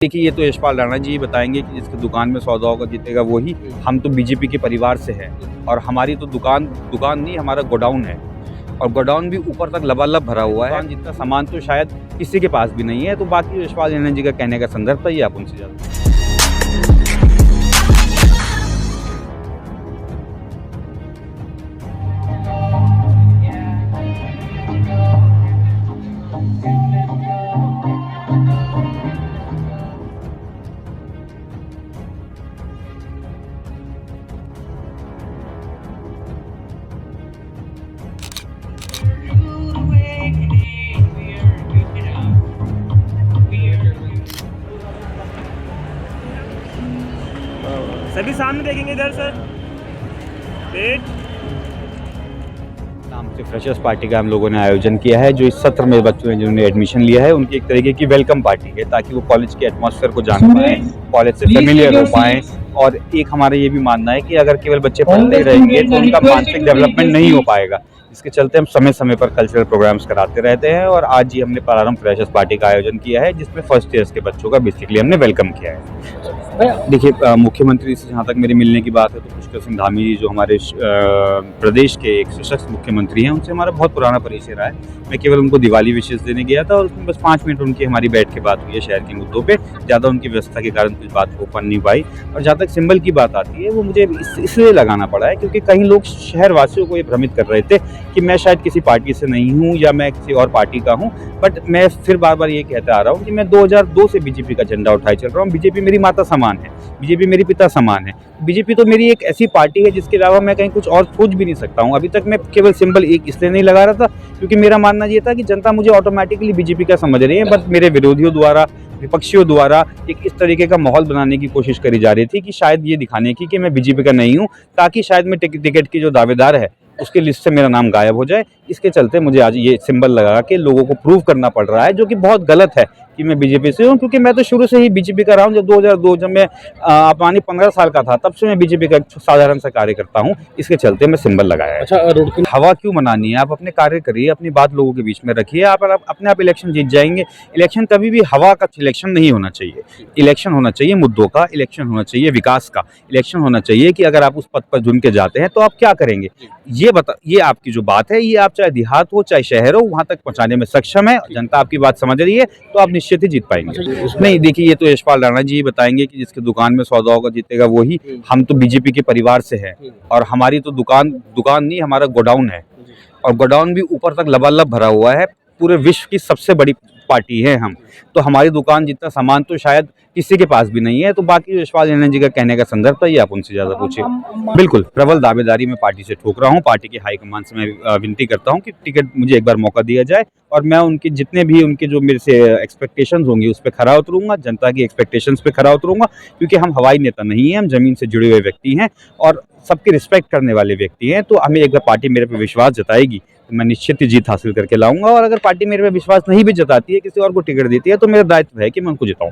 देखिए, ये तो यशपाल राणा जी ही बताएँगे कि जिसकी दुकान में सौदा होगा जीतेगा वही। हम तो बीजेपी के परिवार से हैं और हमारी तो दुकान नहीं, हमारा गोडाउन है और गोडाउन भी ऊपर तक लबालब भरा हुआ है। जितना सामान तो शायद किसी के पास भी नहीं है। तो बाकी यशपाल राणा जी का कहने का संदर्भ था, ये आप उनसे जानते हैं। सभी सामने देखेंगे इधर सर। वेट। नाम से फ्रेशर्स पार्टी का हम लोगों ने आयोजन किया है। जो इस सत्र में बच्चों ने जिन्होंने एडमिशन लिया है उनकी एक तरीके की वेलकम पार्टी है, ताकि वो कॉलेज के एटमॉस्फेयर को जान पाएँ, कॉलेज से फेमिलियर हो पाएँ। और एक हमारा ये भी मानना है कि अगर केवल बच्चे पढ़ते ही रहेंगे तो उनका मानसिक डेवलपमेंट नहीं हो पाएगा। इसके चलते हम समय समय पर कल्चरल प्रोग्राम्स कराते रहते हैं और आज ही हमने प्रारंभ फ्रेशर्स पार्टी का आयोजन किया है, जिसमें फर्स्ट ईयर्स के बच्चों का बेसिकली हमने वेलकम किया है। देखिए, मुख्यमंत्री से जहाँ तक मेरे मिलने की बात है तो पुष्कर सिंह धामी जी जो हमारे प्रदेश के एक सशक्त मुख्यमंत्री हैं, उनसे हमारा बहुत पुराना परिचय रहा है। मैं केवल उनको दिवाली विशेष देने गया था और उसमें बस 5 मिनट उनकी हमारी बैठ के बात हुई है शहर के मुद्दों पे। ज़्यादा उनकी व्यवस्था के कारण कुछ बात हो पा नहीं पाई। और जहाँ तक सिंबल की बात आती है वो मुझे इसलिए लगाना पड़ा है क्योंकि कई लोग शहरवासियों को ये भ्रमित कर रहे थे कि मैं शायद किसी पार्टी से नहीं हूँ या मैं किसी और पार्टी का हूँ। बट मैं फिर बार बार ये कहता आ रहा हूँ कि मैं 2002 से बीजेपी का झंडा उठाए चल रहा हूँ। बीजेपी मेरी माता समान है, बीजेपी मेरी पिता समान है। बीजेपी तो मेरी एक ऐसी पार्टी है जिसके अलावा मैं कहीं कुछ और सोच भी नहीं सकता हूँ। अभी तक मैं केवल सिंबल एक इसलिए नहीं लगा रहा था क्योंकि मेरा मानना ये था कि जनता मुझे ऑटोमेटिकली बीजेपी का समझ रही है। बट मेरे विरोधियों द्वारा, विपक्षियों द्वारा एक इस तरीके का माहौल बनाने की कोशिश करी जा रही थी कि शायद ये दिखाने की कि मैं बीजेपी का नहीं हूँ, ताकि शायद मैं टिकट की जो दावेदार है उसके लिस्ट से मेरा नाम गायब हो जाए। इसके चलते मुझे आज ये सिंबल लगा के लोगों को प्रूव करना पड़ रहा है, जो कि बहुत गलत है कि मैं बीजेपी से हूँ। क्योंकि मैं तो शुरू से ही बीजेपी का रहा हूँ। जब 2002 जब मैं मानी 15 साल का था तब से मैं बीजेपी का एक साधारण सा कार्यकर्ता हूँ। इसके चलते मैं सिंबल लगाया है। अच्छा, हवा क्यों मनानी है? आप अपने कार्य करिए, अपनी बात लोगों के बीच में रखिए। आप अपने आप इलेक्शन जीत जाएंगे। इलेक्शन कभी भी हवा का इलेक्शन नहीं होना चाहिए। इलेक्शन होना चाहिए मुद्दों का, इलेक्शन होना चाहिए विकास का, इलेक्शन होना चाहिए कि अगर आप उस पद पर चुन के जाते हैं तो आप क्या करेंगे। ये आपकी जो बात है, ये आप चाहे देहात हो चाहे शहर हो, वहां तक पहुंचाने में सक्षम है। जनता आपकी बात समझ रही है तो आप निश्चित ही जीत पाएंगे। नहीं, देखिए, ये तो यशपाल राणा जी ही बताएंगे कि जिसकी दुकान में सौदा होगा जीतेगा वही। हम तो बीजेपी के परिवार से हैं और हमारी तो दुकान नहीं, हमारा गोडाउन है और गोडाउन भी ऊपर तक लबालब भरा हुआ है। पूरे विश्व की सबसे बड़ी पार्टी है हम। तो हमारी दुकान जितना सामान तो शायद किसी के पास भी नहीं है। तो बाकी यशपाल राणा जी का कहने का संदर्भ था, ये आप उनसे ज़्यादा पूछिए। बिल्कुल प्रबल दावेदारी में पार्टी से ठोक रहा हूँ। पार्टी के हाईकमान से मैं विनती करता हूँ कि टिकट मुझे एक बार मौका दिया जाए और मैं उनके जितने भी उनके जो मेरे से एक्सपेक्टेशंस होंगी उस पर खरा उतरूंगा, जनता की एक्सपेक्टेशंस पे खरा उतरूंगा। क्योंकि हम हवाई नेता नहीं हैं, हम जमीन से जुड़े हुए व्यक्ति हैं और सबकी रिस्पेक्ट करने वाले व्यक्ति हैं। तो हमें एक बार पार्टी मेरे पे विश्वास जताएगी तो मैं निश्चित ही जीत हासिल करके लाऊंगा। और अगर पार्टी मेरे पे विश्वास नहीं भी जताती है, किसी और को टिकट देती है, तो मेरा दायित्व है कि मैं उनको जिताऊं।